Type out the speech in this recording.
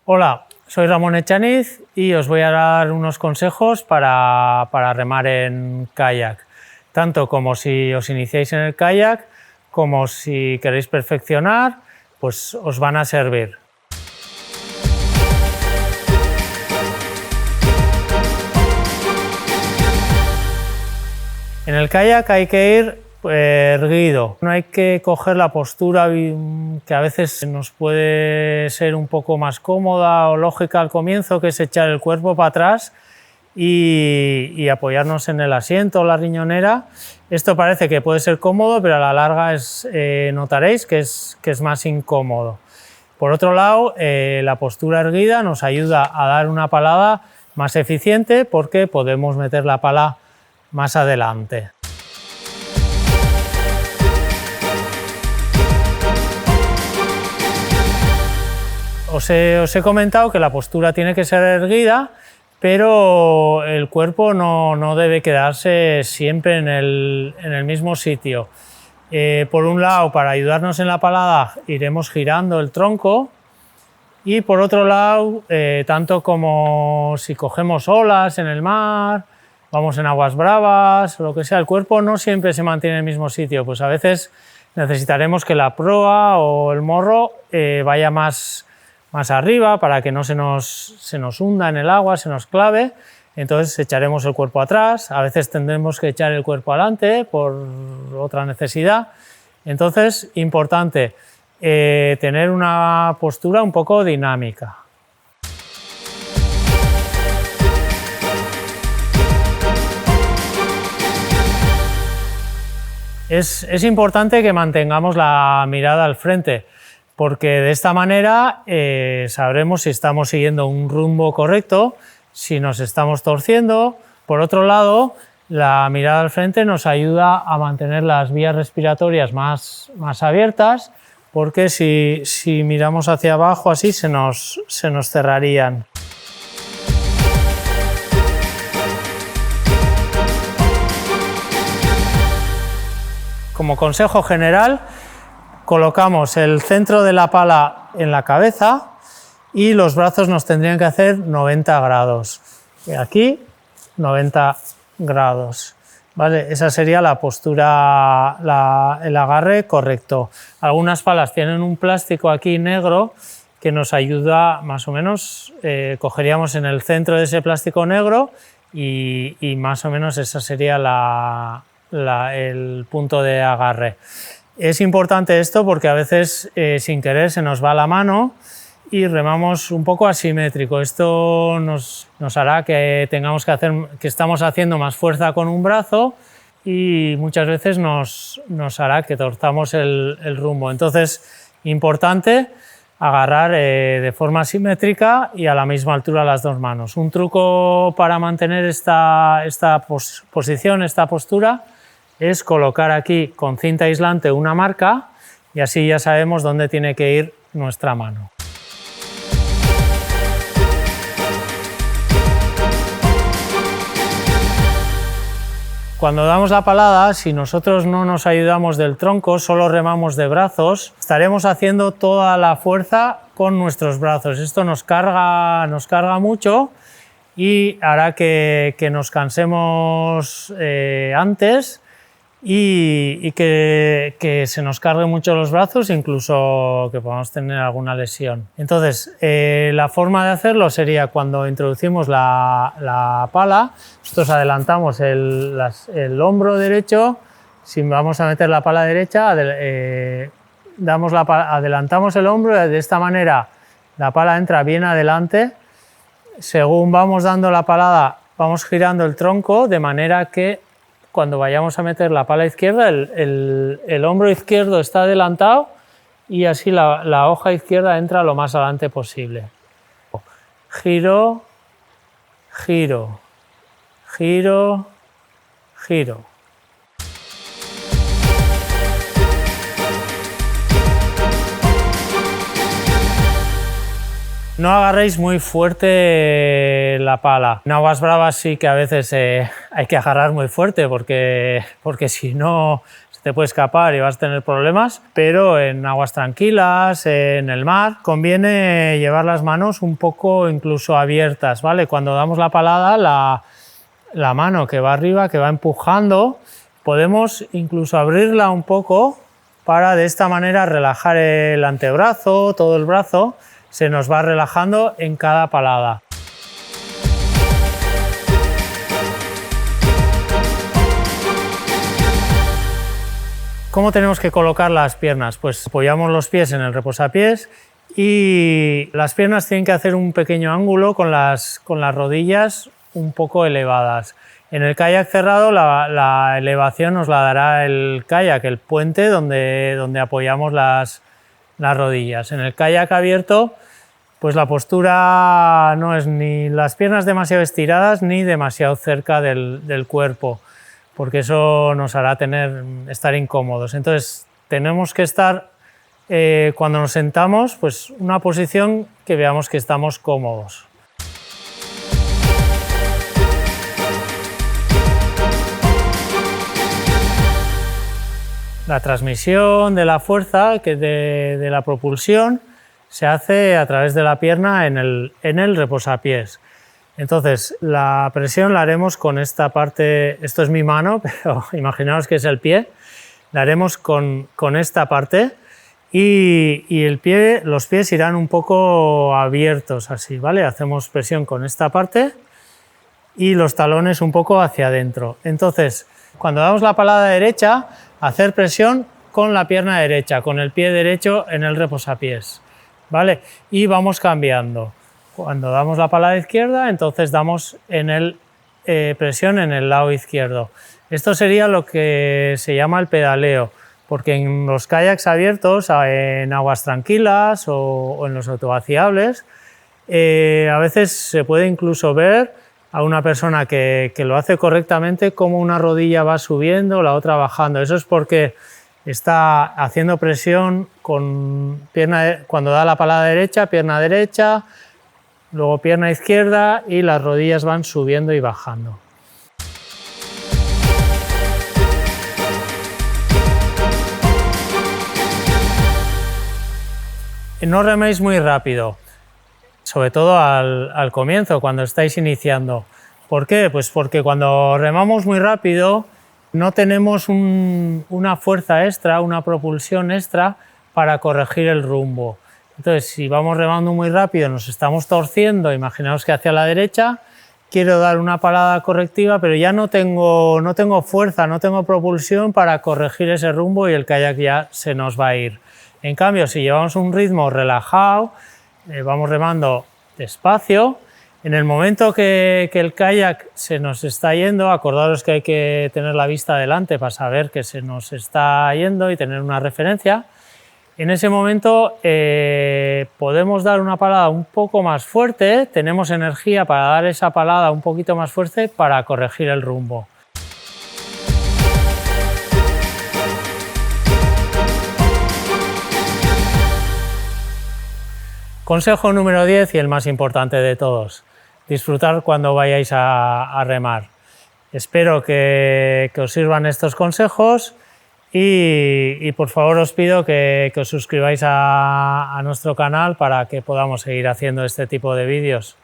Hola, soy Ramón Echaniz y os voy a dar unos consejos para remar en kayak, tanto como si os iniciáis en el kayak, como si queréis perfeccionar, pues os van a servir. En el kayak hay que ir erguido, no hay que coger la postura que a veces nos puede ser un poco más cómoda o lógica al comienzo, que es echar el cuerpo para atrás y apoyarnos en el asiento o la riñonera. Esto parece que puede ser cómodo, pero a la larga notaréis que es más incómodo. Por otro lado, la postura erguida nos ayuda a dar una palada más eficiente porque podemos meter la pala más adelante. Os he comentado que la postura tiene que ser erguida, pero el cuerpo no debe quedarse siempre en el mismo sitio. Por un lado, para ayudarnos en la palada, iremos girando el tronco, y por otro lado, tanto como si cogemos olas en el mar, vamos en aguas bravas o lo que sea, el cuerpo no siempre se mantiene en el mismo sitio, pues a veces necesitaremos que la proa o el morro vaya más arriba para que no se nos hunda en el agua, se nos clave. Entonces echaremos el cuerpo atrás, a veces tendremos que echar el cuerpo adelante por otra necesidad. Entonces, importante tener una postura un poco dinámica. Es importante que mantengamos la mirada al frente, porque de esta manera sabremos si estamos siguiendo un rumbo correcto, si nos estamos torciendo. Por otro lado, la mirada al frente nos ayuda a mantener las vías respiratorias más abiertas, porque si miramos hacia abajo así se nos cerrarían. Como consejo general, colocamos el centro de la pala en la cabeza y los brazos nos tendrían que hacer 90 grados. Aquí, 90 grados. ¿Vale? Esa sería la postura, el agarre correcto. Algunas palas tienen un plástico aquí negro que nos ayuda más o menos, cogeríamos en el centro de ese plástico negro y más o menos esa sería el punto de agarre. Es importante esto porque a veces sin querer se nos va la mano y remamos un poco asimétrico. Esto nos hará que estamos haciendo más fuerza con un brazo y muchas veces nos hará que torzamos el rumbo. Entonces, importante agarrar de forma asimétrica y a la misma altura las dos manos. Un truco para mantener esta posición, esta postura, es colocar aquí con cinta aislante una marca y así ya sabemos dónde tiene que ir nuestra mano. Cuando damos la palada, si nosotros no nos ayudamos del tronco, solo remamos de brazos, estaremos haciendo toda la fuerza con nuestros brazos. Esto nos carga mucho y hará que nos cansemos antes y que se nos carguen mucho los brazos, incluso que podamos tener alguna lesión. Entonces, la forma de hacerlo sería cuando introducimos la pala, nosotros adelantamos el hombro derecho. Si vamos a meter la pala derecha, adelantamos el hombro y de esta manera la pala entra bien adelante. Según vamos dando la palada, vamos girando el tronco de manera que cuando vayamos a meter la pala izquierda, el hombro izquierdo está adelantado y así la hoja izquierda entra lo más adelante posible. Giro, giro, giro, giro. No agarréis muy fuerte la pala. En aguas bravas sí que a veces hay que agarrar muy fuerte porque si no se te puede escapar y vas a tener problemas, pero en aguas tranquilas, en el mar, conviene llevar las manos un poco incluso abiertas, ¿vale? Cuando damos la palada, la mano que va arriba, que va empujando, podemos incluso abrirla un poco para de esta manera relajar el antebrazo, todo el brazo, se nos va relajando en cada palada. ¿Cómo tenemos que colocar las piernas? Pues apoyamos los pies en el reposapiés y las piernas tienen que hacer un pequeño ángulo con las rodillas un poco elevadas. En el kayak cerrado la elevación nos la dará el kayak, el puente donde apoyamos las rodillas. En el kayak abierto, pues la postura no es ni las piernas demasiado estiradas ni demasiado cerca del cuerpo, porque eso nos hará estar incómodos. Entonces tenemos que estar, cuando nos sentamos, pues una posición que veamos que estamos cómodos. La transmisión de la fuerza, de la propulsión, se hace a través de la pierna en el reposapiés. Entonces, la presión la haremos con esta parte, esto es mi mano, pero imaginaos que es el pie, la haremos con esta parte y los pies irán un poco abiertos así, ¿vale? Hacemos presión con esta parte y los talones un poco hacia adentro. Entonces, cuando damos la palada derecha, hacer presión con la pierna derecha, con el pie derecho en el reposapiés, ¿vale? Y vamos cambiando. Cuando damos la palada izquierda, entonces damos presión en el lado izquierdo. Esto sería lo que se llama el pedaleo, porque en los kayaks abiertos, en aguas tranquilas o en los autovaciables, a veces se puede incluso ver a una persona que lo hace correctamente cómo una rodilla va subiendo, la otra bajando. Eso es porque está haciendo presión cuando da la palada derecha, pierna derecha, luego pierna izquierda y las rodillas van subiendo y bajando. No reméis muy rápido, sobre todo al comienzo, cuando estáis iniciando. ¿Por qué? Pues porque cuando remamos muy rápido no tenemos una fuerza extra, una propulsión extra para corregir el rumbo. Entonces, si vamos remando muy rápido, nos estamos torciendo, imaginaos que hacia la derecha, quiero dar una palada correctiva, pero ya no tengo fuerza, no tengo propulsión para corregir ese rumbo y el kayak ya se nos va a ir. En cambio, si llevamos un ritmo relajado, vamos remando despacio, en el momento que el kayak se nos está yendo, acordaros que hay que tener la vista adelante para saber que se nos está yendo y tener una referencia. En ese momento podemos dar una palada un poco más fuerte, tenemos energía para dar esa palada un poquito más fuerte para corregir el rumbo. Consejo número 10 y el más importante de todos: disfrutar cuando vayáis a remar. Espero que os sirvan estos consejos. Y por favor os pido que os suscribáis a nuestro canal para que podamos seguir haciendo este tipo de vídeos.